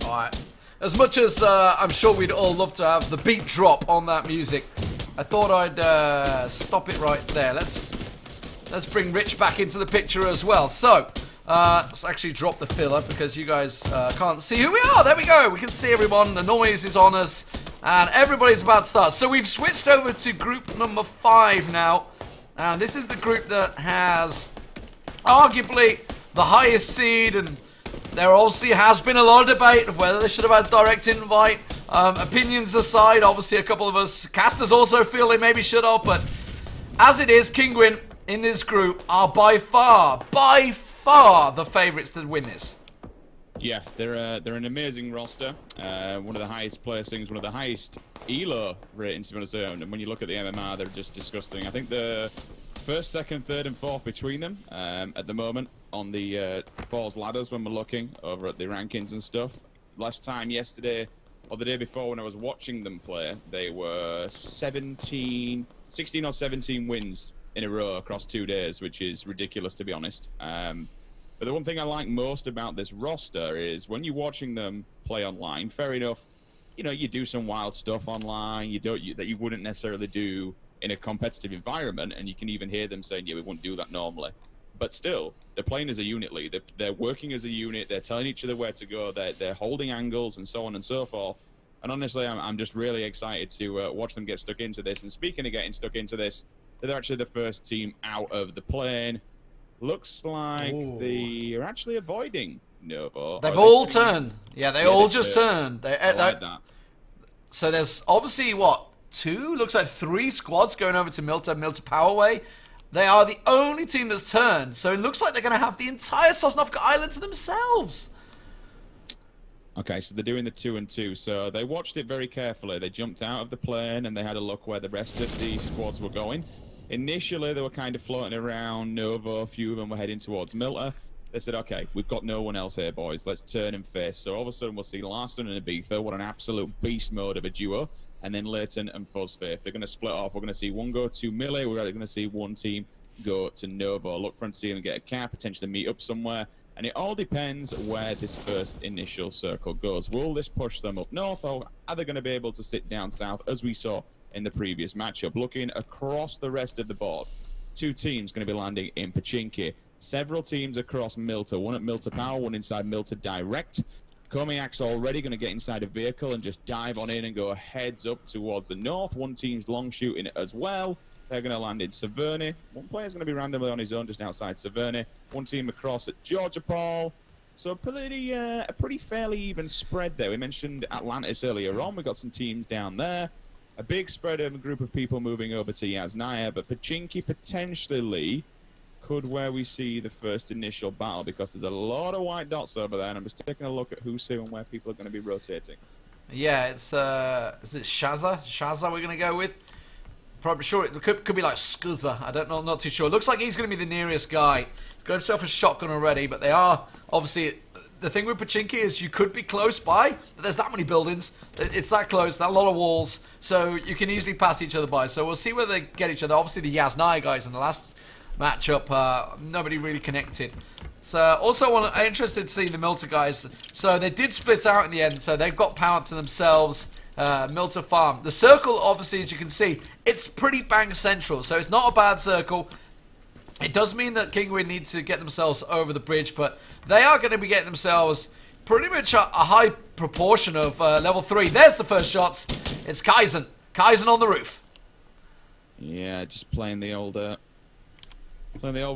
Alright. As much as I'm sure we'd all love to have the beat drop on that music, I thought I'd stop it right there. Let's bring Rich back into the picture as well. So, let's actually drop the filler because you guys can't see who we are. There we go. We can see everyone. The noise is on us. And everybody's about to start. So we've switched over to group number 5 now. And this is the group that has arguably the highest seed. And there obviously has been a lot of debate of whether they should have had direct invite. Opinions aside, obviously a couple of us casters also feel they maybe should have. But as it is, Kinguin in this group are by far the favourites to win this. Yeah, they're an amazing roster. One of the highest placings, one of the highest ELO ratings, to be honest. And when you look at the MMR, they're just disgusting. I think the first, second, third, and fourth between them at the moment on the Falls ladders when we're looking over at the rankings and stuff. Last time, yesterday, or the day before when I was watching them play, they were 16 or 17 wins in a row across 2 days, which is ridiculous, to be honest. But the one thing I like most about this roster is when you're watching them play online, fair enough, you know, you do some wild stuff online that you wouldn't necessarily do in a competitive environment, and you can even hear them saying, yeah, we wouldn't do that normally. But still, they're playing as a unit, Lee. They're working as a unit, they're telling each other where to go, they're holding angles and so on and so forth. And honestly, I'm just really excited to watch them get stuck into this. And speaking of getting stuck into this, they're actually the first team out of the plane. Looks like they're actually avoiding Novo. They've all turned. Yeah, they all just turned. I like that. So there's obviously, what, 2? Looks like 3 squads going over to Milta Powerway. They are the only team that's turned. So it looks like they're going to have the entire Sosnovka Island to themselves. Okay, so they're doing the 2 and 2. So they watched it very carefully. They jumped out of the plane and they had a look where the rest of the squads were going. Initially, they were kind of floating around Novo. A few of them were heading towards Milta. They said, okay, we've got no one else here, boys. Let's turn and face. So all of a sudden, we'll see Larson and Ibiza. What an absolute beast mode of a duo. And then Leighton and Fuzzfaith. They're going to split off. We're going to see one go to Millie. We're going to see one team go to Novo. Look for them to see them get a cap, potentially meet up somewhere. And it all depends where this first initial circle goes. Will this push them up north, or are they going to be able to sit down south, as we saw in the previous matchup? Looking across the rest of the board, 2 teams going to be landing in Pachinki. Several teams across Milta, one at Milta Power, one inside Milta Direct. Komiak's already going to get inside a vehicle and just dive on in and go heads up towards the north. One team's long shooting as well. They're going to land in Severny. One player's going to be randomly on his own just outside Severny. One team across at Georgia Paul. So a pretty fairly even spread there. We mentioned Atlantis earlier on. We've got some teams down there. A big spread of a group of people moving over to Yasnaya, but Pachinki potentially could where we see the first initial battle, because there's a lot of white dots over there, and I'm just taking a look at who's who and where people are going to be rotating. Yeah, it's is it Shaza? Shaza we're going to go with? Probably sure it could be like Scuzza. I don't know, I'm not too sure. Looks like he's going to be the nearest guy. He's got himself a shotgun already, but they are obviously. The thing with Pachinki is you could be close by, but there's that many buildings. It's that close, that lot of walls, so you can easily pass each other by. So we'll see where they get each other. Obviously the Yasnaya guys in the last matchup, nobody really connected. So also I'm interested to see the Milta guys. So they did split out in the end, so they've got power to themselves. Milta Farm. The circle, obviously, as you can see, it's pretty bang central, so it's not a bad circle. It does mean that Kinguin need to get themselves over the bridge, but they are going to be getting themselves pretty much a high proportion of level 3. There's the first shots. It's Kaizen. Kaizen on the roof. Yeah, just playing the old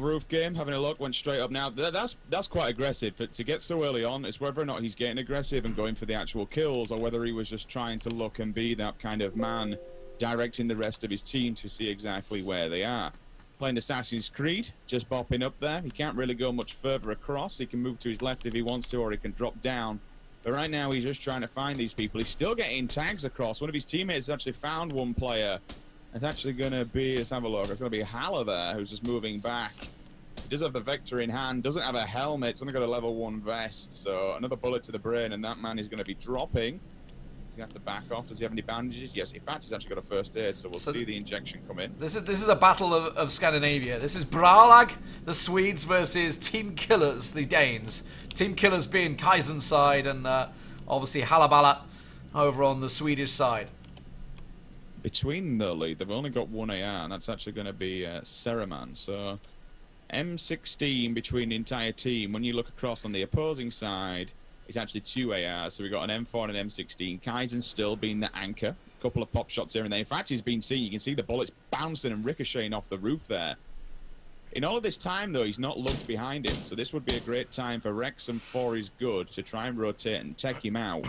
roof game, having a look, went straight up. Now, that's quite aggressive. To get so early on, it's whether or not he's getting aggressive and going for the actual kills, or whether he was just trying to look and be that kind of man directing the rest of his team to see exactly where they are. Playing Assassin's Creed, just bopping up there. He can't really go much further across. He can move to his left if he wants to, or he can drop down. But right now, he's just trying to find these people. He's still getting tags across. One of his teammates has actually found one player. It's actually going to be, let's have a look, it's going to be Haller there, who's just moving back. He does have the Vector in hand, doesn't have a helmet, it's only got a level 1 vest, so another bullet to the brain, and that man is going to be dropping. He's going to have to back off. Does he have any bandages? Yes, in fact, he's actually got a first aid, so we'll see the injection come in. This is a battle of Scandinavia. This is Bralag, the Swedes, versus Team Killers, the Danes. Team Killers being Kaizen's side, and obviously Halabala over on the Swedish side. Between the lead, they've only got one AR, and that's actually going to be Saraman. So M16 between the entire team. When you look across on the opposing side, it's actually 2 ARs. So we've got an M4 and an M16. Kaizen's still being the anchor. A couple of pop shots here and there. In fact, he's been seen. You can see the bullets bouncing and ricocheting off the roof there. In all of this time, though, he's not looked behind him. So this would be a great time for Wrexham, for his good, to try and rotate and take him out.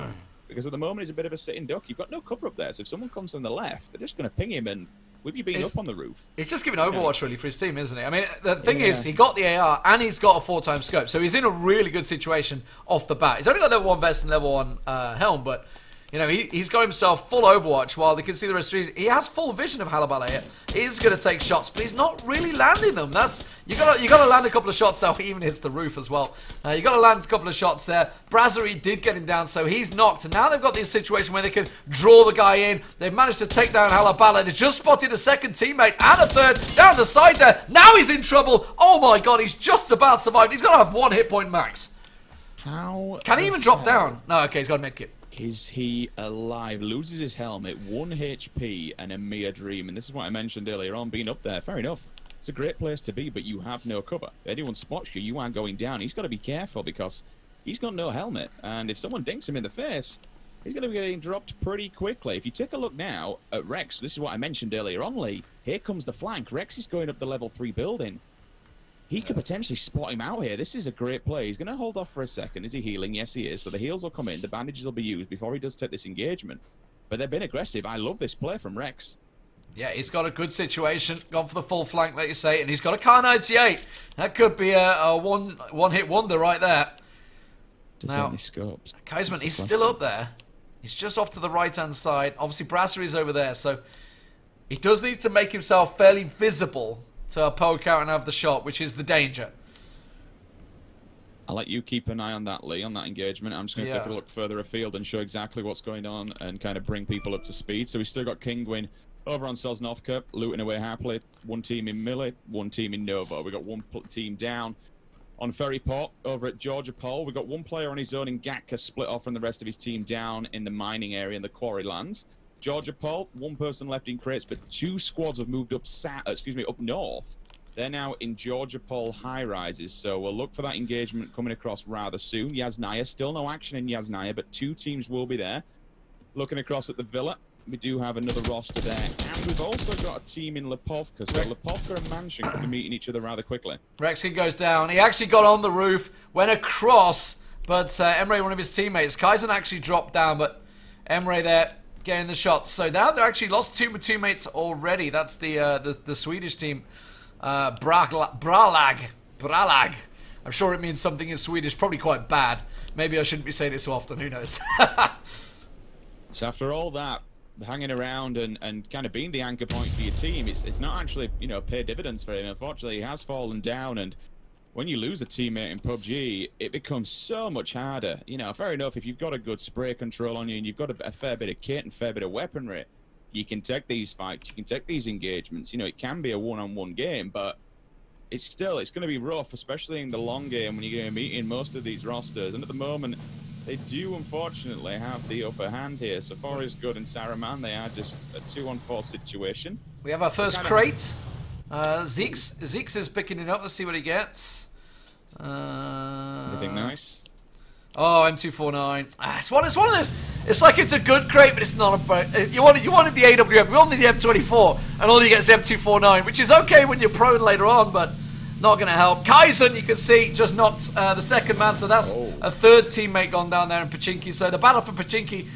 Because at the moment, he's a bit of a sitting duck. You've got no cover up there. So if someone comes from the left, they're just going to ping him. And with you being up on the roof, it's just giving Overwatch really for his team, isn't it? I mean, the thing is, he got the AR and he's got a 4x scope. So he's in a really good situation off the bat. He's only got level 1 vest and level 1 helm, but you know, he's got himself full Overwatch while they can see the rest of his... He has full vision of Halabala here. He's going to take shots, but he's not really landing them. That's... You got to land a couple of shots there. He even hits the roof as well. You got to land a couple of shots there. Brasserie did get him down, so he's knocked. And now they've got this situation where they can draw the guy in. They've managed to take down Halabala. They just spotted a second teammate and a third down the side there. Now he's in trouble. Oh my god, he's just about survived. He's got to have 1 hit point max. How... Can he even drop down? No, okay, he's got a medkit. Is he alive? Loses his helmet, 1 HP, and a mere dream. And this is what I mentioned earlier on, being up there. Fair enough. It's a great place to be, but you have no cover. If anyone spots you, you are going down. He's got to be careful because he's got no helmet. And if someone dinks him in the face, he's going to be getting dropped pretty quickly. If you take a look now at Rex, this is what I mentioned earlier on, Lee. Here comes the flank. Rex is going up the level 3 building. He could potentially spot him out here. This is a great play. He's going to hold off for a second. Is he healing? Yes, he is. So the heals will come in. The bandages will be used before he does take this engagement. But they've been aggressive. I love this play from Rex. Yeah, he's got a good situation. Gone for the full flank, like you say. And he's got a Kar 98. That could be a one-hit wonder right there. Does now, any scopes? Kaiserman, he's still up there. He's just off to the right-hand side. Obviously, Brasserie's over there. So he does need to make himself fairly visible to poke out and have the shot, which is the danger. I'll let you keep an eye on that, Lee, on that engagement. I'm just going to take a look further afield and show exactly what's going on and kind of bring people up to speed. So we've still got Kingwin over on Sosnovka, looting away happily. 1 team in Millie, 1 team in Nova. We've got 1 team down on Ferryport over at Georgia Pole. We've got 1 player on his own in Gatka, split off from the rest of his team down in the mining area in the quarry lands. Georgia Pole, 1 person left in crates, but 2 squads have moved up up north. They're now in Georgia Pole high-rises, so we'll look for that engagement coming across rather soon. Yasnaya, still no action in Yasnaya, but 2 teams will be there. Looking across at the villa, we do have another roster there. And we've also got a team in Lipovka, so Lipovka and Mansion could be meeting each other rather quickly. Rexy goes down. He actually got on the roof, went across, but Emre, one of his teammates, Kaizen actually dropped down, but Emre there getting the shots. So now they're actually lost 2 teammates already. That's the Swedish team, Bralag. I'm sure it means something in Swedish, probably quite bad. Maybe I shouldn't be saying it so often. Who knows? So after all that, hanging around and kind of being the anchor point for your team, it's not actually paid dividends for him. Unfortunately, he has fallen down, and when you lose a teammate in PUBG, it becomes so much harder. Fair enough, if you've got a good spray control on you and you've got a fair bit of kit and fair bit of weaponry, you can take these fights, you can take these engagements. It can be a one-on-one game, but it's going to be rough, especially in the long game when you're going to be meeting most of these rosters. And at the moment, they do unfortunately have the upper hand here. So far as good and Saraman, they are just a 2-on-4 situation. We have our first crate. Zeeks is picking it up. Let's see what he gets. Anything nice? Oh, M249. It's one of those. It's like it's a good crate, but it's not a. You wanted the AWM. We wanted the M24, and all you get is M249, which is okay when you're prone later on, but not going to help. Kaizen, you can see, just knocked the second man, so that's a 3rd teammate gone down there in Pachinki. So the battle for Pachinki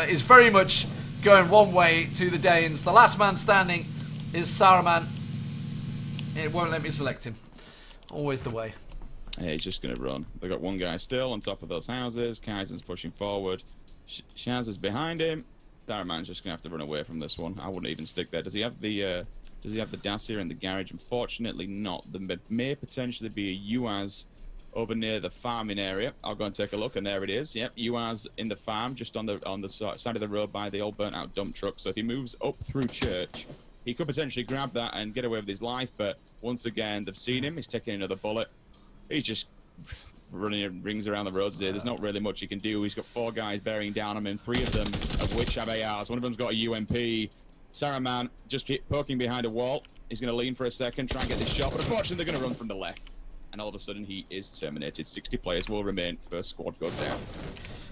is very much going one way to the Danes. The last man standing is Saraman. It won't let me select him. Always the way. Yeah, he's just going to run. They've got 1 guy still on top of those houses. Kaizen's pushing forward. Shaz is behind him. Saraman's just going to have to run away from this one. I wouldn't even stick there. Does he have the Dacia in the garage? Unfortunately not. There may potentially be a UAZ over near the farming area. I'll go and take a look, and there it is. Yep, UAZ in the farm, just on the side of the road by the old burnt-out dump truck. So if he moves up through church, he could potentially grab that and get away with his life. But once again, they've seen him. He's taking another bullet. He's just running rings around the roads there. There's not really much he can do. He's got 4 guys bearing down on him, 3 of them of which have ARs. One of them's got a UMP. Saruman just poking behind a wall. He's going to lean for a second, try and get this shot, but unfortunately they're going to run from the left. And all of a sudden he is terminated. 60 players will remain. First squad goes down.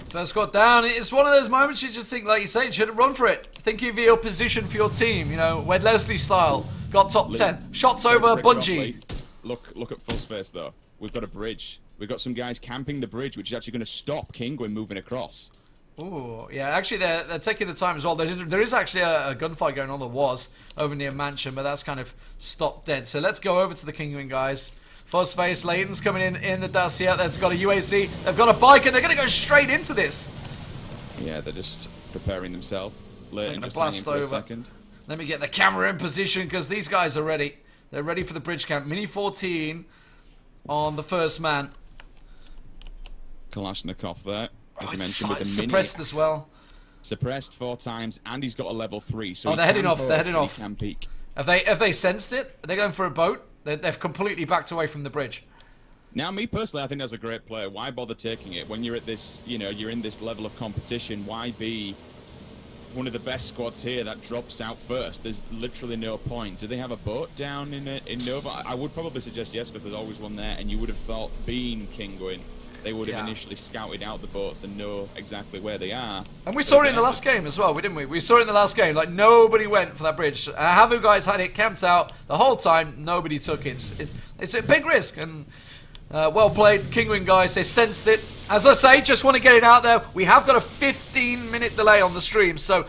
First squad down. It's one of those moments you just think, like you say, you should run for it. Think of your position for your team, you know, Wed Leslie style. Got top 10. Shots over Bungie. Look at Fuzzface though. We've got a bridge. We've got some guys camping the bridge, which is actually going to stop Kinguin moving across. Ooh, yeah, actually they're taking the time as well. There is actually a gunfight going on, that was, over near Mansion, but that's kind of stopped dead. So let's go over to the Kinguin guys. Fuzzface, Leighton's coming in the Dacia. They've got a UAC. They've got a bike, and they're going to go straight into this. Yeah, they're just preparing themselves. Leighton just blast hanging for over. a second. Let me get the camera in position, because these guys are ready. They're ready for the bridge camp. Mini 14 on the first man. Kalashnikov there. As you It's mentioned, with the suppressed mini. as well. Suppressed 4 times, and he's got a level 3. So They're heading off. They're heading off. He can peek. Have they sensed it? They're going for a boat. They've completely backed away from the bridge. Now, me personally, I think that's a great play. Why bother taking it when you're at this, you know, you're in this level of competition? Why be one of the best squads here that drops out first? There's literally no point. Do they have a boat down in Nova? I would probably suggest yes, because there's always one there, and you would have thought, being Kinguin, they would have initially scouted out the boats and know exactly where they are. And we saw it in the last game as well, didn't we? We saw it in the last game. Like, nobody went for that bridge. Havu guys had it camped out the whole time. Nobody took it. It's a big risk. And well played, Kinguin guys. They sensed it. As I say, just want to get it out there. We have got a 15-minute delay on the stream, so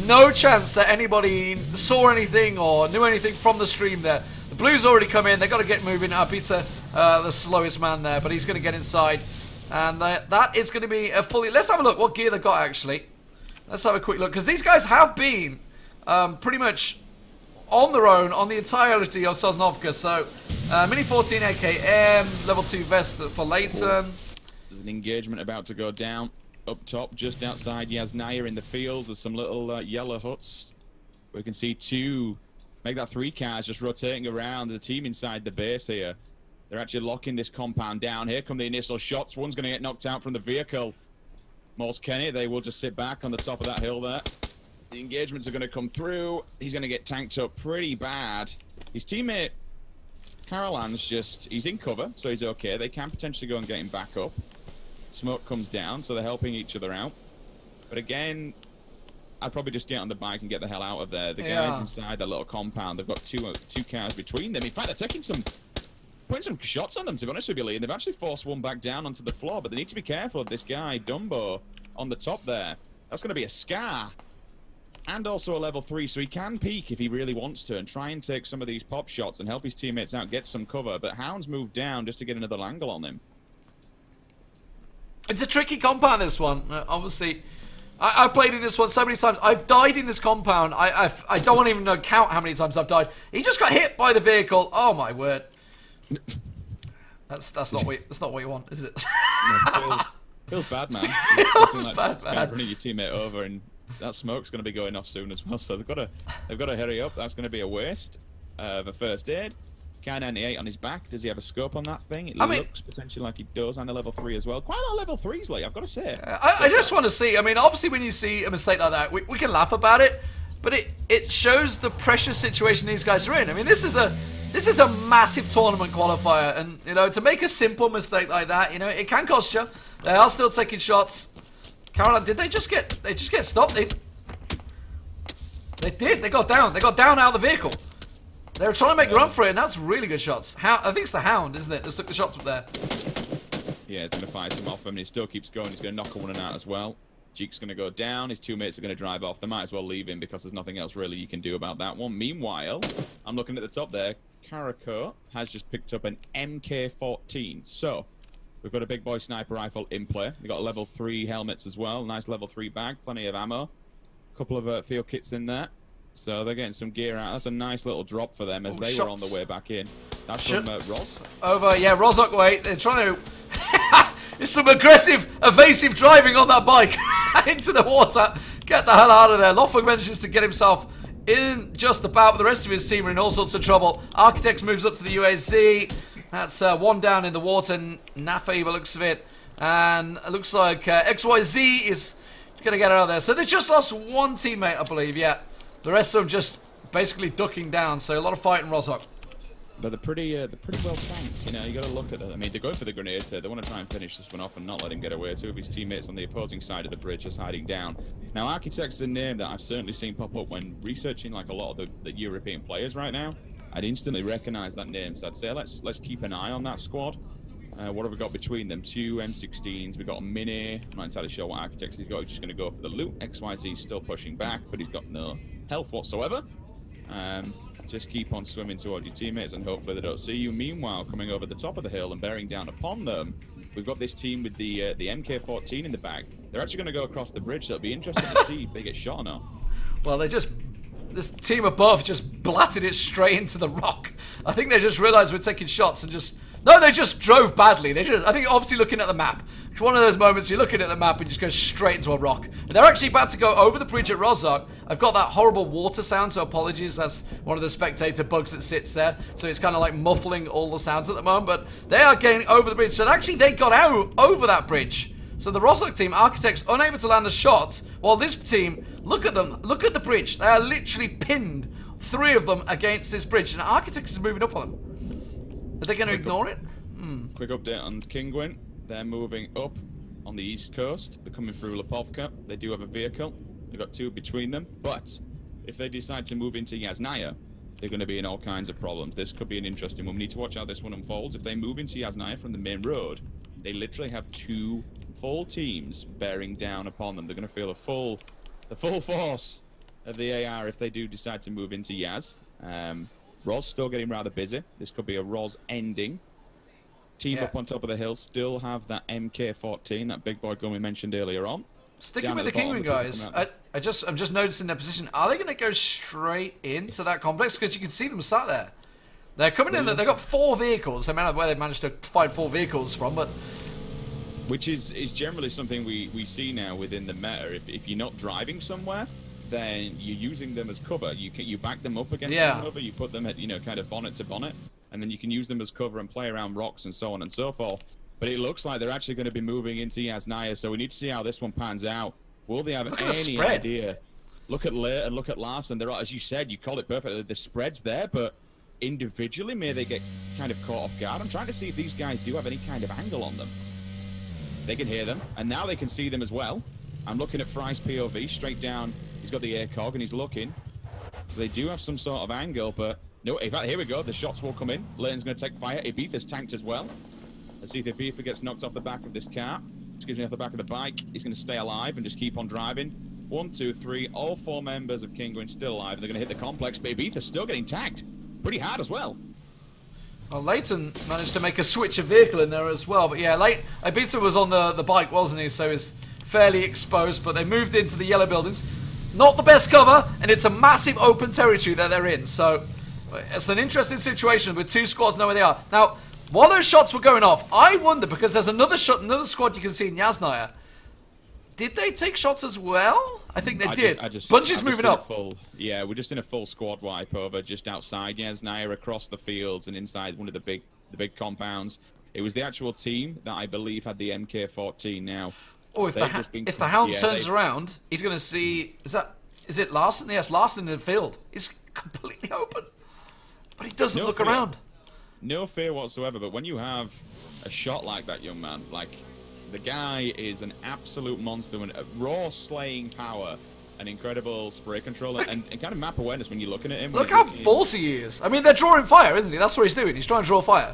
no chance that anybody saw anything or knew anything from the stream there. The Blues already come in. They've got to get moving. Peter, the slowest man there, but he's going to get inside. And that is going to be a fully... Let's have a look what gear they've got, actually. Let's have a quick look, because these guys have been pretty much on their own on the entirety of Sosnovka. So, Mini 14 AKM, level 2 vest for Leighton. There's an engagement about to go down up top, just outside Yasnaya in the fields. There's some little yellow huts. We can see 2, make that 3 cars just rotating around. The team inside the base here. They're actually locking this compound down. Here come the initial shots. One's going to get knocked out from the vehicle. Morse Kenny, they will just sit back on the top of that hill there. The engagements are going to come through. He's going to get tanked up pretty bad. His teammate, Carolan's just... He's in cover, so he's okay. They can potentially go and get him back up. Smoke comes down, so they're helping each other out. But again, I'd probably just get on the bike and get the hell out of there. The guys inside that little compound, they've got two cars between them. In fact, they're taking some... Putting some shots on them, to be honest with you, Lee, and they've actually forced one back down onto the floor, but they need to be careful of this guy, Dumbo, on the top there. That's going to be a Scar, and also a level 3, so he can peek if he really wants to, and try and take some of these pop shots and help his teammates out, get some cover, but Hound's moved down just to get another angle on him. It's a tricky compound, this one, obviously. I've played in this one so many times. I've died in this compound. I don't want to even count how many times I've died. He just got hit by the vehicle. Oh, my word. That's not what you want, is it? No, feels bad, man. Feels bad, man. Running your teammate over, and that smoke's going to be going off soon as well. So they've got to hurry up. That's going to be a waste of a first aid. K98 on his back. Does he have a scope on that thing? It looks potentially like he does, and a level 3 as well. Quite a lot of level 3s, like I've got to say. I just want to see. I mean, obviously, when you see a mistake like that, we can laugh about it, but it shows the precious situation these guys are in. I mean, this is a massive tournament qualifier, and you know, to make a simple mistake like that, you know, it can cost you. They are still taking shots. Caroline, did they just get stopped? They did. They got down. They got down out of the vehicle. They were trying to make a run for it, and that's really good shots. I think it's the Hound, isn't it? Just took the shots up there. Yeah, he's going to fire some off him, and he still keeps going. He's going to knock one out as well. Jeek's going to go down. His teammates are going to drive off. They might as well leave him because there's nothing else really you can do about that one. Meanwhile, I'm looking at the top there. Karako has just picked up an MK14. So, we've got a big boy sniper rifle in play. We've got level 3 helmets as well. Nice level 3 bag. Plenty of ammo. A couple of field kits in there. So they're getting some gear out. That's a nice little drop for them as they were on the way back in. That's from Roz. Over, yeah, Rozok way. They're trying to... It's some aggressive, evasive driving on that bike into the water. Get the hell out of there. Lothwig manages to get himself in just about, but the rest of his team are in all sorts of trouble. Architects moves up to the UAZ. That's one down in the water. Nafi, by looks of it. And it looks like XYZ is going to get out of there. So they just lost one teammate, I believe, yeah. The rest of them just basically ducking down. So a lot of fight in Rozhok. But they're pretty well tanked. You know, you got to look at that. I mean, they're going for the grenades here. They want to try and finish this one off and not let him get away. Two of his teammates on the opposing side of the bridge just hiding down. Now, Architect's a name that I've certainly seen pop up when researching like a lot of the European players right now. I'd instantly recognize that name. So I'd say let's keep an eye on that squad. What have we got between them? 2 M16s. We've got a Mini. I'm not entirely sure what Architects he's got. He's just going to go for the loot. XYZ still pushing back, but he's got no health whatsoever. Just keep on swimming toward your teammates and hopefully they don't see you. Meanwhile, coming over the top of the hill and bearing down upon them, we've got this team with the MK14 in the bag. They're actually going to go across the bridge, so it'll be interesting to see if they get shot or not. Well, this team above just blatted it straight into the rock. I think they just realized we're taking shots and just... No, they just drove badly. I think obviously looking at the map. It's one of those moments you're looking at the map and just go straight into a rock. And they're actually about to go over the bridge at Rozhok. I've got that horrible water sound, so apologies. That's one of the spectator bugs that sits there. So it's kind of like muffling all the sounds at the moment. But they are getting over the bridge. So actually they got out over that bridge. So the Rozhok team, Architects, unable to land the shots. While this team, look at them. Look at the bridge. They are literally pinned, 3 of them against this bridge. And Architects is moving up on them. Are they going to ignore it? Quick update on Kingwin. They're moving up on the east coast. They're coming through Lipovka. They do have a vehicle. They've got 2 between them. But if they decide to move into Yasnaya, they're going to be in all kinds of problems. This could be an interesting one. We need to watch how this one unfolds. If they move into Yasnaya from the main road, they literally have 2 full teams bearing down upon them. They're going to feel the full force of the AR if they do decide to move into Yaz. Roz still getting rather busy. This could be a Roz ending. Team up on top of the hill still have that MK14, that big boy gun we mentioned earlier on. Sticking with the Kingwin guys, I'm just noticing their position. Are they going to go straight into that complex? Because you can see them sat there. They're coming in. They've got 4 vehicles. I don't know where they managed to find 4 vehicles from, but which is generally something we see now within the meta. If you're not driving somewhere, then you're using them as cover. You back them up against one another. You put them at kind of bonnet to bonnet, and then you can use them as cover and play around rocks and so on and so forth. But it looks like they're actually going to be moving into Yasnaya, so we need to see how this one pans out. Will they have any idea? Look at Leigh and look at Larson. They're, as you said, you call it perfectly. The spread's there, but individually, may they get kind of caught off guard. I'm trying to see if these guys do have any kind of angle on them. They can hear them, and now they can see them as well. I'm looking at Fry's POV straight down. He's got the ACOG and he's looking. So they do have some sort of angle, but no, in fact, here we go. The shots will come in. Leighton's going to take fire. Ibiza's tanked as well. Let's see if Ibiza gets knocked off the back of this car. Excuse me, off the back of the bike. He's going to stay alive and just keep on driving. 1, 2, 3. All 4 members of Kingwin still alive. They're going to hit the complex, but Ibiza's still getting tagged. Pretty hard as well. Well, Leighton managed to make a switch of vehicle in there as well. But yeah, Ibiza was on the bike, wasn't he? So he's fairly exposed. But they moved into the yellow buildings. Not the best cover, and it's a massive open territory that they're in. So it's an interesting situation with 2 squads know where they are. Now, while those shots were going off, I wonder, because there's another squad you can see in Yasnaya. Did they take shots as well? I think they did. Bungie's moving up. Yeah, we're just in a full squad wipe over just outside Yasnaya, across the fields and inside one of the big compounds. It was the actual team that I believe had the MK14 now. Oh, if the Hound turns around, he's going to see... Is it Larson? Yes, Larson in the field. He's completely open. But he doesn't look around. No fear whatsoever, but when you have a shot like that, young man, like, the guy is an absolute monster, and raw slaying power, an incredible spray control, and kind of map awareness when you're looking at him. Look how ballsy he is. I mean, they're drawing fire, isn't he? That's what he's doing. He's trying to draw fire.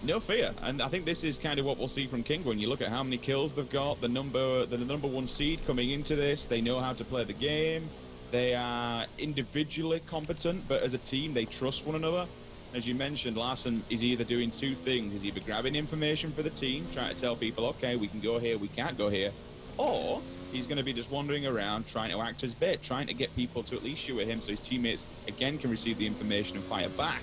No fear, and I think this is kind of what we'll see from King when you look at how many kills they've got, the number 1 seed coming into this. They know how to play the game. They are individually competent, but as a team, they trust one another. As you mentioned, Larson is either doing 2 things. He's either grabbing information for the team, trying to tell people, okay, we can go here, we can't go here, or he's going to be just wandering around trying to act as bait, trying to get people to at least shoot at him so his teammates, again, can receive the information and fire back.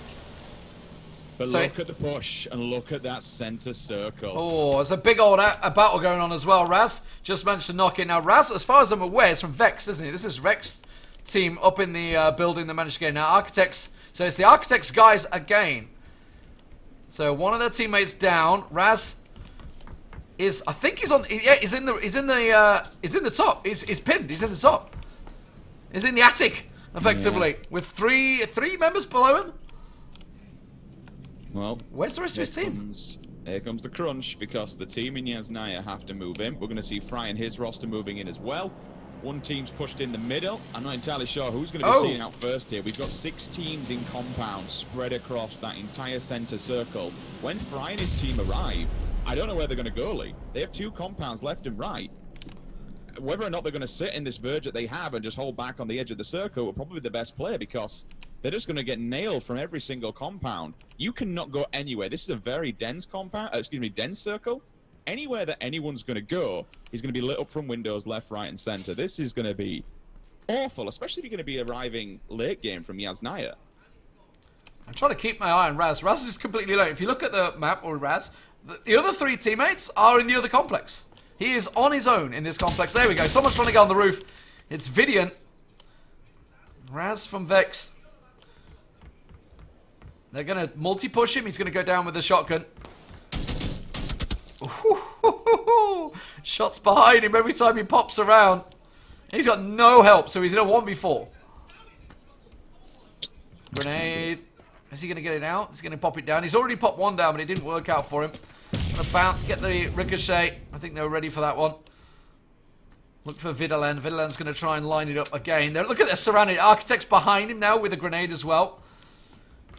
But look at the push, and look at that center circle. Oh, there's a big old battle going on as well. Raz just managed to knock it. Now, Raz, as far as I'm aware, is from Vex, isn't he? This is Vex team up in the building that managed to get in. Now, Architects, so it's the Architects guys again. So one of their teammates down. Raz is, I think he's on. Yeah, he's in the top. He's pinned. He's in the top. He's in the attic, effectively, with three members below him. Well, where's the rest of his team? Here comes the crunch, because the team in Yasnaya have to move in. We're going to see Fry and his roster moving in as well. One team's pushed in the middle. I'm not entirely sure who's going to be seen out first here. We've got 6 teams in compound spread across that entire center circle. When Fry and his team arrive, I don't know where they're going to go, Lee. They have 2 compounds left and right. Whether or not they're going to sit in this verge that they have and just hold back on the edge of the circle will probably be the best play, because they're just going to get nailed from every single compound. You cannot go anywhere. This is a very dense compound, dense circle. Anywhere that anyone's going to go is going to be lit up from windows left, right, and center. This is going to be awful, especially if you're going to be arriving late game from Yasnaya. I'm trying to keep my eye on Raz. Raz is completely late. If you look at the map, or Raz, the other 3 teammates are in the other complex. He is on his own in this complex. There we go. Someone's trying to get on the roof. It's Vidian. Raz from Vex. They're going to multi-push him. He's going to go down with the shotgun. Shots behind him every time he pops around. He's got no help, so he's in a 1v4. Grenade. Is he going to get it out? He's going to pop it down. He's already popped one down, but it didn't work out for him. Going to bounce, get the ricochet. I think they were ready for that one. Look for Vidaland. Vidaland's going to try and line it up again. Look at this surrounded. Architect's behind him now with a grenade as well.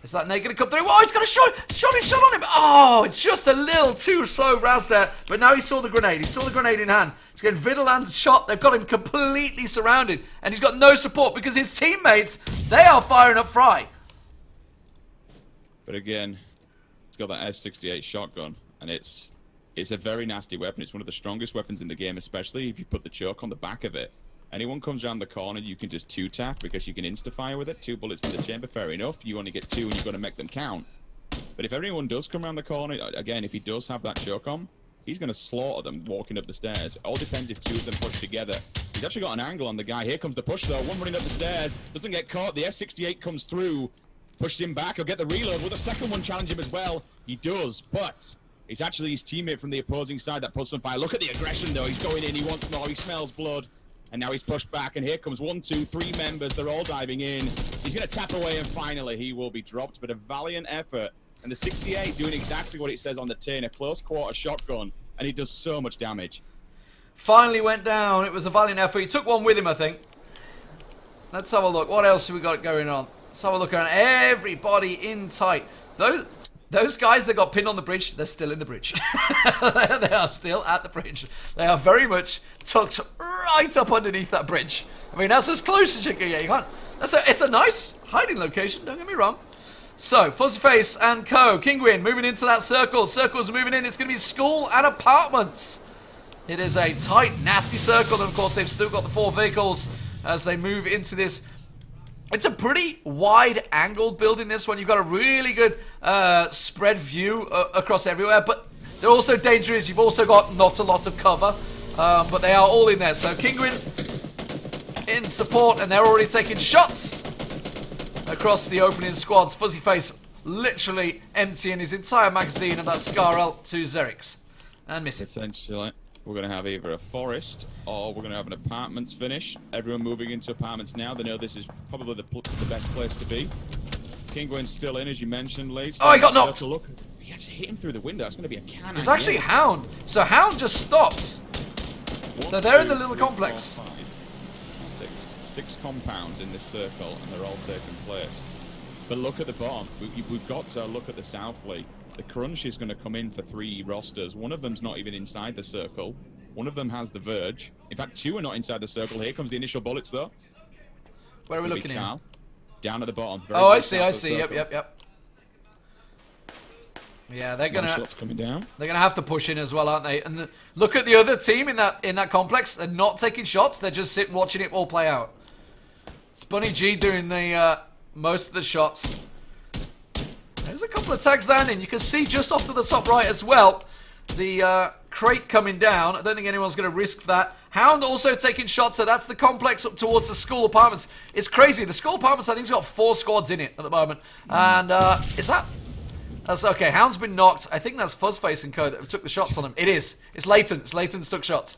Is that Nate going to come through? Oh, he's got a shot on him. Oh, just a little too slow, Raz there. But now he saw the grenade. He saw the grenade in hand. He's getting Vidaland's shot. They've got him completely surrounded. And he's got no support because his teammates, they are firing up Fry. But again, he's got that S68 shotgun. And it's a very nasty weapon. It's one of the strongest weapons in the game, especially if you put the choke on the back of it. Anyone comes around the corner, you can just 2-tap because you can insta-fire with it. 2 bullets in the chamber, fair enough. You only get 2 and you've got to make them count. But if anyone does come around the corner, again, if he does have that choke on, he's going to slaughter them walking up the stairs. It all depends if 2 of them push together. He's actually got an angle on the guy. Here comes the push, though. One running up the stairs. Doesn't get caught. The S68 comes through. Pushes him back. He'll get the reload. Will the second one challenge him as well? He does, but it's actually his teammate from the opposing side that puts some fire. Look at the aggression, though. He's going in. He wants more. He smells blood. And now he's pushed back, and here comes 1, 2, 3 members. They're all diving in. He's going to tap away, and finally he will be dropped. But a valiant effort. And the 68 doing exactly what it says on the tin, a close quarter shotgun, and he does so much damage. Finally went down. It was a valiant effort. He took one with him, I think. Let's have a look. What else have we got going on? Let's have a look around. Everybody in tight. Those guys that got pinned on the bridge, they're still in the bridge. They are still at the bridge. They are very much tucked right up underneath that bridge. I mean, that's as close as you can get. You can't. It's a nice hiding location, don't get me wrong. So, Fuzzyface and co. Kinguin moving into that circle. Circle's moving in. It's going to be school and apartments. It is a tight, nasty circle. And, of course, they've still got the 4 vehicles as they move into this. It's a pretty wide-angled building, this one. You've got a really good spread view across everywhere, but they're also dangerous. You've also got not a lot of cover, but they are all in there. So Kinguin in support, and they're already taking shots across the opening squads. Fuzzyface literally emptying his entire magazine of that Scar-L to Xerix and missing. Essentially. We're going to have either a forest or we're going to have an apartments finish. Everyone moving into apartments now. They know this is probably the best place to be. Kinguin's still in, as you mentioned, Lee. Oh, he got knocked! Look. He had to hit him through the window. It's going to be a cannon. It's actually Hound. So Hound just stopped. So they're in the little complex. 6 compounds in this circle, and they're all taking place. But look at the bottom. We've got to look at the south, Lee. The crunch is going to come in for 3 rosters. One of them's not even inside the circle. One of them has the verge. In fact, 2 are not inside the circle. Here comes the initial bullets, though. Where are we looking at? Down at the bottom. Oh, I see. Yep. Yeah, they're gonna. Shots coming down. They're gonna have to push in as well, aren't they? And look at the other team in that complex. They're not taking shots. They're just sitting watching it all play out. It's Bunny G doing the most of the shots. There's a couple of tags down in. You can see just off to the top right as well the crate coming down. I don't think anyone's going to risk that. Hound also taking shots, so that's the complex up towards the school apartments. It's crazy. The school apartments, I think, has got 4 squads in it at the moment. And is that That's okay. Hound's been knocked. I think that's Fuzzface and Co that took the shots on him. It is. It's Leighton. It's Leighton that took shots.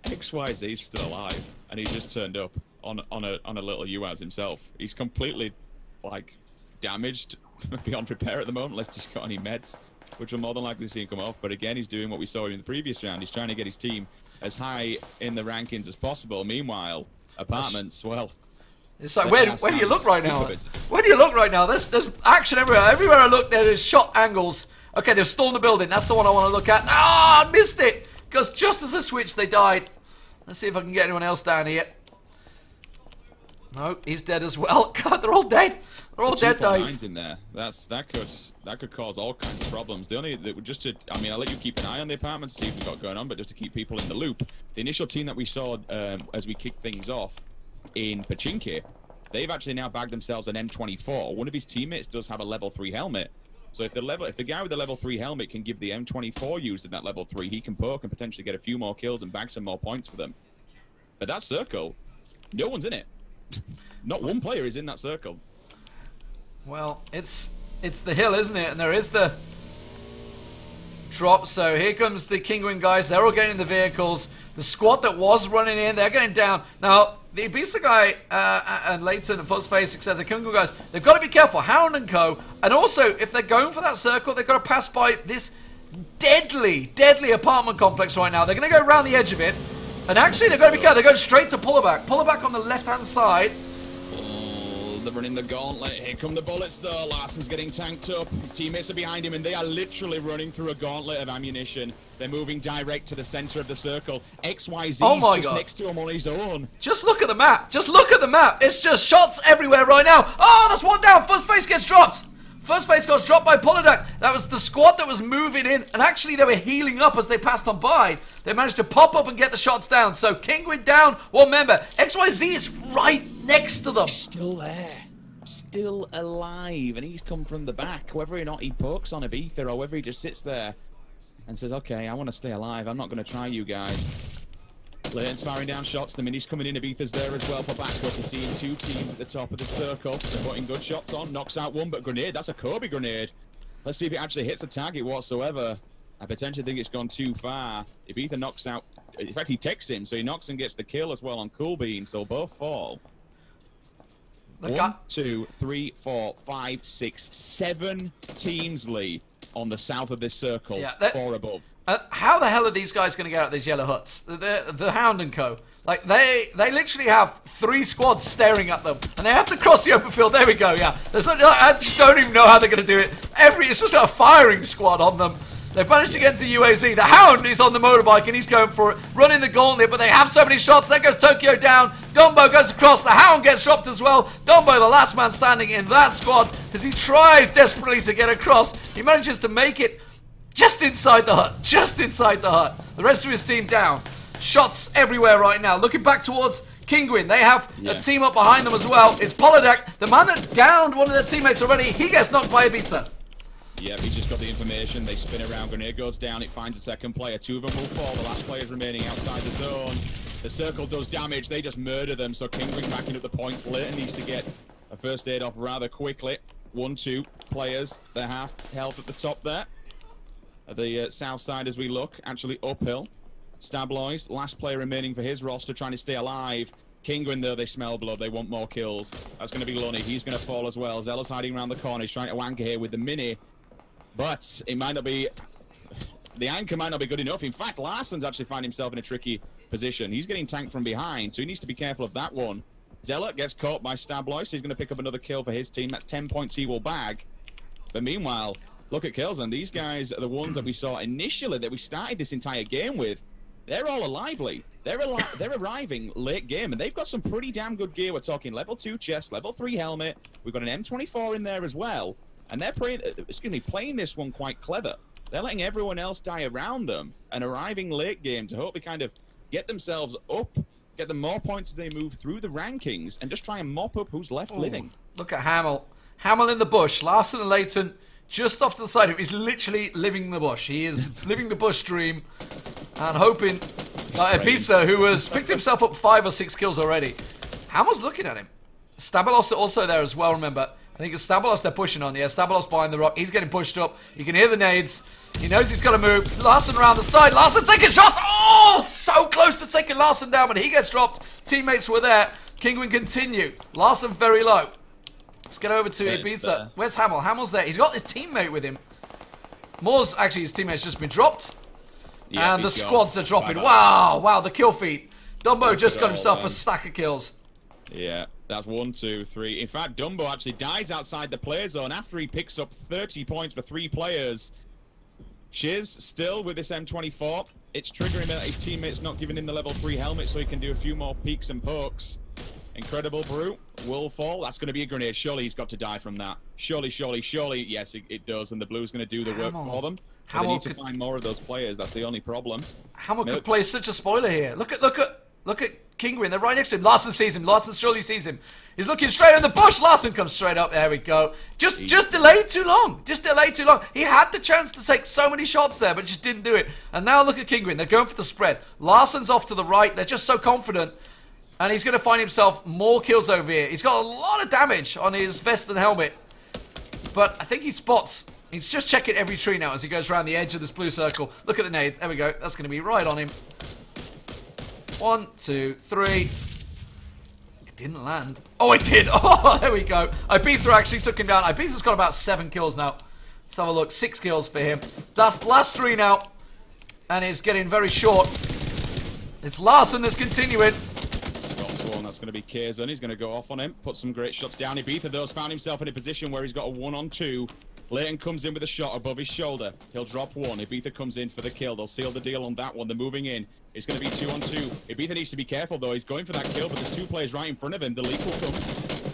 XYZ's still alive, and he just turned up on a little UAZ himself. He's completely, like, damaged beyond repair at the moment, unless he's got any meds, which we're more than likely to see him come off. But again, he's doing what we saw in the previous round. He's trying to get his team as high in the rankings as possible. Meanwhile, Apartments, well... It's like, where do you look right now? Where do you look right now? There's action everywhere. Everywhere I look, there is shot angles. Okay, they've stormed the building. That's the one I want to look at. Ah, I missed it! Because just as I switched, they died. Let's see if I can get anyone else down here. No, he's dead as well. God, they're all dead. They're all dead, Dave. In there. That could cause all kinds of problems. The only just to, I mean, I'll let you keep an eye on the Apartments, see what we've got going on, but just to keep people in the loop, the initial team that we saw as we kicked things off in Pachinki, they've actually now bagged themselves an M24. One of his teammates does have a level 3 helmet. So if the guy with the level 3 helmet can give the M24 used in that level 3, he can poke and potentially get a few more kills and bag some more points for them. But that circle, no one's in it. Not one player is in that circle. Well, it's the hill, isn't it? And there is the drop. So here comes the Kinguin guys. They're all getting in the vehicles. The squad that was running in, they're getting down. Now, the Ibiza guy and Leighton and Fuzzface, etc., the Kinguin guys, they've got to be careful. Hound and Co. And also, if they're going for that circle, they've got to pass by this deadly, deadly apartment complex right now. They're going to go around the edge of it. And actually, they've got to be careful. They're going straight to Pullerback. Pullerback on the left-hand side. They're running the gauntlet. Here come the bullets, though. Larson's getting tanked up. His teammates are behind him, and they are literally running through a gauntlet of ammunition. They're moving direct to the center of the circle. XYZ's just next to him on his own. Just look at the map. Just look at the map. It's just shots everywhere right now. Oh, that's one down. Fuzzface gets dropped. Fuzzface got dropped by Pullerback. That was the squad that was moving in, and actually they were healing up as they passed on by. They managed to pop up and get the shots down. So Kinguin down, one member. XYZ is right next to them. He's still there. Still alive, and he's come from the back. Whether or not he pokes on Ibiza or whether he just sits there and says, okay, I want to stay alive. I'm not going to try you guys. Leighton's firing down shots. The Mini's coming in. Ibiza's there as well for backup. You're seeing two teams at the top of the circle. They're putting good shots on. Knocks out one, but grenade. That's a Kobe grenade. Let's see if it actually hits a target whatsoever. I potentially think it's gone too far. Ibiza knocks out... In fact, he takes him, so he knocks and gets the kill as well on Cool Bean, so both fall. 1, 2, 3, 4, 5, 6, 7 teams, Lee, on the south of this circle. Yeah, 4 above. How the hell are these guys going to get out of these yellow huts? The Hound and Co. Like, they literally have 3 squads staring at them. And they have to cross the open field. There we go, yeah. I just don't even know how they're going to do it. It's just a firing squad on them. They've managed to get to the UAZ. The Hound is on the motorbike and he's going for it. Running the gauntlet, but they have so many shots. There goes Tokyo down. Dumbo goes across. The Hound gets dropped as well. Dumbo, the last man standing in that squad, as he tries desperately to get across. He manages to make it just inside the hut. Just inside the hut. The rest of his team down. Shots everywhere right now. Looking back towards Kinguin. They have a team up behind them as well. It's Polydek, the man that downed one of their teammates already. He gets knocked by Ibiza. Yeah, he's just got the information. They spin around. Grenade goes down. It finds a second player. 2 of them will fall. The last player is remaining outside the zone. The circle does damage. They just murder them. So Kinguin backing up the points. Leighton needs to get a first aid off rather quickly. 1, 2 players. They're half health at the top there. At the south side as we look. Actually uphill. Stabloys, last player remaining for his roster, trying to stay alive. Kinguin, though, they smell blood. They want more kills. That's going to be Lunny. He's going to fall as well. Zella's hiding around the corner. He's trying to anchor here with the Mini. But it might not be... The anchor might not be good enough. In fact, Larson's actually finding himself in a tricky position. He's getting tanked from behind, so he needs to be careful of that one. Zella gets caught by Stabloy, so he's going to pick up another kill for his team. That's 10 points he will bag. But meanwhile, look at kills, and these guys are the ones that we saw initially, that we started this entire game with. They're all lively. They're arriving late game, and they've got some pretty damn good gear. We're talking level 2 chest, level 3 helmet. We've got an M24 in there as well. And they're playing this one quite clever. They're letting everyone else die around them and arriving late game to hopefully kind of get themselves up, get them more points as they move through the rankings, and just try and mop up who's left living. Look at Hamill. Hamill in the bush. Larson and Leighton just off to the side of him. He's literally living the bush. He is living the bush dream and hoping that Ibiza, who has picked himself up 5 or 6 kills already. Hamill's looking at him. Stabilos also there as well, remember. I think it's Stabilos they're pushing on. Yeah, Stabilos behind the rock. He's getting pushed up. You can hear the nades. He knows he's got to move. Larson around the side. Larson taking shots. Oh, so close to taking Larson down, but he gets dropped. Teammates were there. Kinguin continue. Larson very low. Let's get over to Ibiza. Where's Hamill? Hamill's there. He's got his teammate with him. Moore's actually his teammate's just been dropped. Yeah, and the squads are dropping. Wow, wow, the kill feed. Dumbo just got himself a stack of kills. Yeah, that's 1, 2, 3. In fact, Dumbo actually dies outside the player zone after he picks up 30 points for 3 players. Shiz still with this M24. It's triggering that his teammate's not giving him the level 3 helmet so he can do a few more peeks and pokes. Incredible Brute will fall. That's going to be a grenade. Surely he's got to die from that. Surely, surely, surely. Yes, it does. And the Blue's going to do the work for them. They need to find more of those players. That's the only problem. Hamill could play such a spoiler here. Look at Kinguin. They're right next to him. Larson sees him. Larson surely sees him. He's looking straight in the bush. Larson comes straight up. There we go. Just delayed too long. Just delayed too long. He had the chance to take so many shots there, but just didn't do it. And now look at Kinguin. They're going for the spread. Larson's off to the right. They're just so confident. And he's going to find himself more kills over here. He's got a lot of damage on his vest and helmet. But I think he spots. He's just checking every tree now as he goes around the edge of this blue circle. Look at the nade. There we go. That's going to be right on him. 1, 2, 3. It didn't land. Oh, it did. Oh, there we go. Ibiza actually took him down. Ibiza's got about 7 kills now. Let's have a look. 6 kills for him. That's the last 3 now. And it's getting very short. It's Larson that's continuing. That's going to be Kazan. He's going to go off on him. Put some great shots down. Ibiza, though, has found himself in a position where he's got a 1-on-2. Leighton comes in with a shot above his shoulder. He'll drop 1. Ibiza comes in for the kill. They'll seal the deal on that one. They're moving in. It's going to be 2-on-2. Ibiza needs to be careful, though. He's going for that kill, but there's 2 players right in front of him. The leak will come.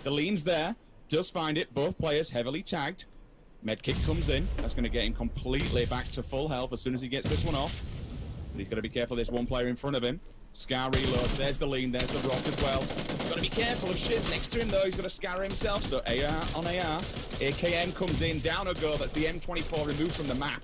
The lean's there. Does find it. Both players heavily tagged. Medkit comes in. That's going to get him completely back to full health as soon as he gets this one off. But he's got to be careful. There's 1 player in front of him. Scar reload. There's the lean. There's the rock as well. Got to be careful of Shiz next to him, though. He's got to scar himself. So AR on AR. AKM comes in. Down a go. That's the M24 removed from the map.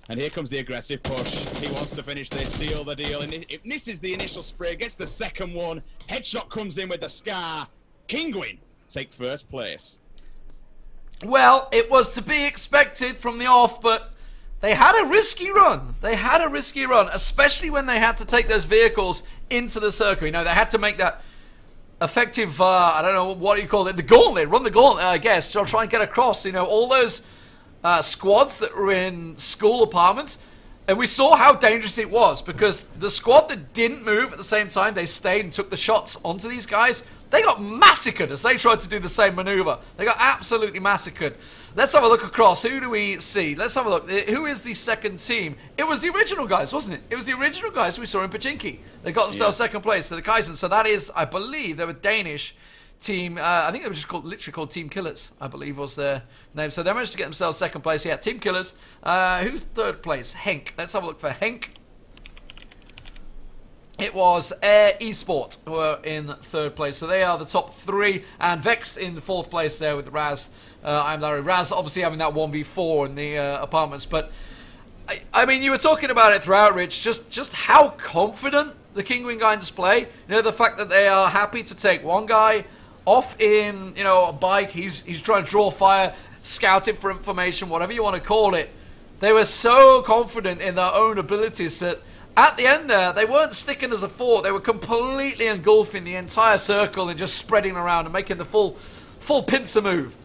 And here comes the aggressive push. He wants to finish this, seal the deal. And it misses the initial spray, gets the second one. Headshot comes in with the scar. Kinguin take first place. Well, it was to be expected from the off, but they had a risky run. They had a risky run, especially when they had to take those vehicles into the circle. You know, they had to make that effective, I don't know, what do you call it? The gauntlet. Run the gauntlet, I guess. So try and get across, you know, all those squads that were in school apartments. And we saw how dangerous it was, because the squad that didn't move at the same time, they stayed and took the shots onto these guys. They got massacred as they tried to do the same maneuver. They got absolutely massacred. Let's have a look across. Who do we see? Let's have a look. Who is the second team? It was the original guys, wasn't it? It was the original guys we saw in Pachinki. They got themselves second place. So the Kaizen. So that is, I believe, they were Danish team. I think they were just called, literally called Team Killers, I believe was their name. So they managed to get themselves second place. Yeah, Team Killers. Who's third place? Henk. Let's have a look for Henk. It was Air Esport who were in third place. So they are the top 3. And Vex in fourth place there with Raz. I'm Larry. Raz obviously having that 1v4 in the apartments. But, I mean, you were talking about it throughout, Rich. Just how confident the Kinguin guys play. You know, the fact that they are happy to take one guy off in, you know, a bike. He's trying to draw fire, scouting for information, whatever you want to call it. They were so confident in their own abilities that at the end there, they weren't sticking as a fort. They were completely engulfing the entire circle and just spreading around and making the full pincer move.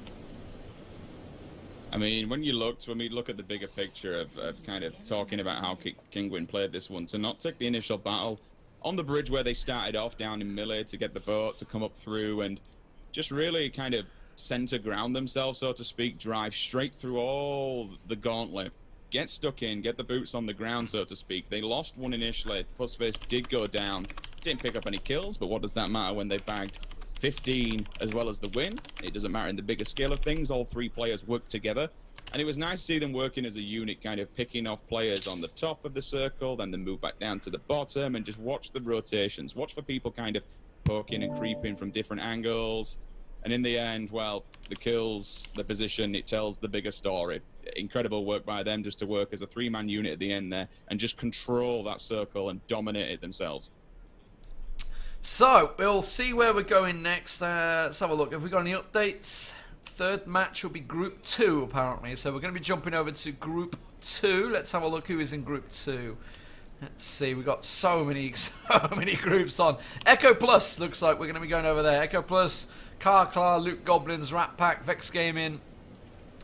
I mean, when we look at the bigger picture of kind of talking about how Kinguin played this one, to not take the initial battle on the bridge where they started off down in Millie to get the boat to come up through and just really kind of center ground themselves, so to speak, drive straight through all the gauntlet, get stuck in, get the boots on the ground, so to speak. They lost one initially. Pussface did go down. Didn't pick up any kills, but what does that matter when they bagged 15 as well as the win? It doesn't matter in the bigger scale of things. All 3 players worked together. And it was nice to see them working as a unit, kind of picking off players on the top of the circle, then they move back down to the bottom, and just watch the rotations. Watch for people kind of poking and creeping from different angles. And in the end, well, the kills, the position, it tells the bigger story. Incredible work by them just to work as a 3-man unit at the end there and just control that circle and dominate it themselves. So, we'll see where we're going next. Let's have a look. Have we got any updates? third match will be Group 2, apparently. So we're going to be jumping over to Group 2. Let's have a look who is in Group 2. Let's see, we've got so many groups on. Echo Plus, looks like we're going to be going over there. Echo Plus, Carclar, Loot Goblins, Rat Pack, Vex Gaming,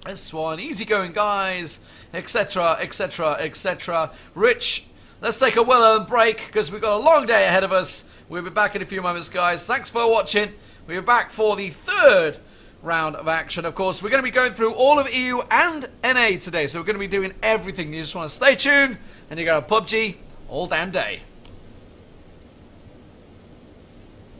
S1, Easygoing Guys, etc, etc, etc. Rich, let's take a well-earned break because we've got a long day ahead of us. We'll be back in a few moments, guys. Thanks for watching. We'll be back for the third round of action. Of course, we're going to be going through all of EU and NA today, so we're going to be doing everything. You just want to stay tuned, and you go to PUBG all damn day.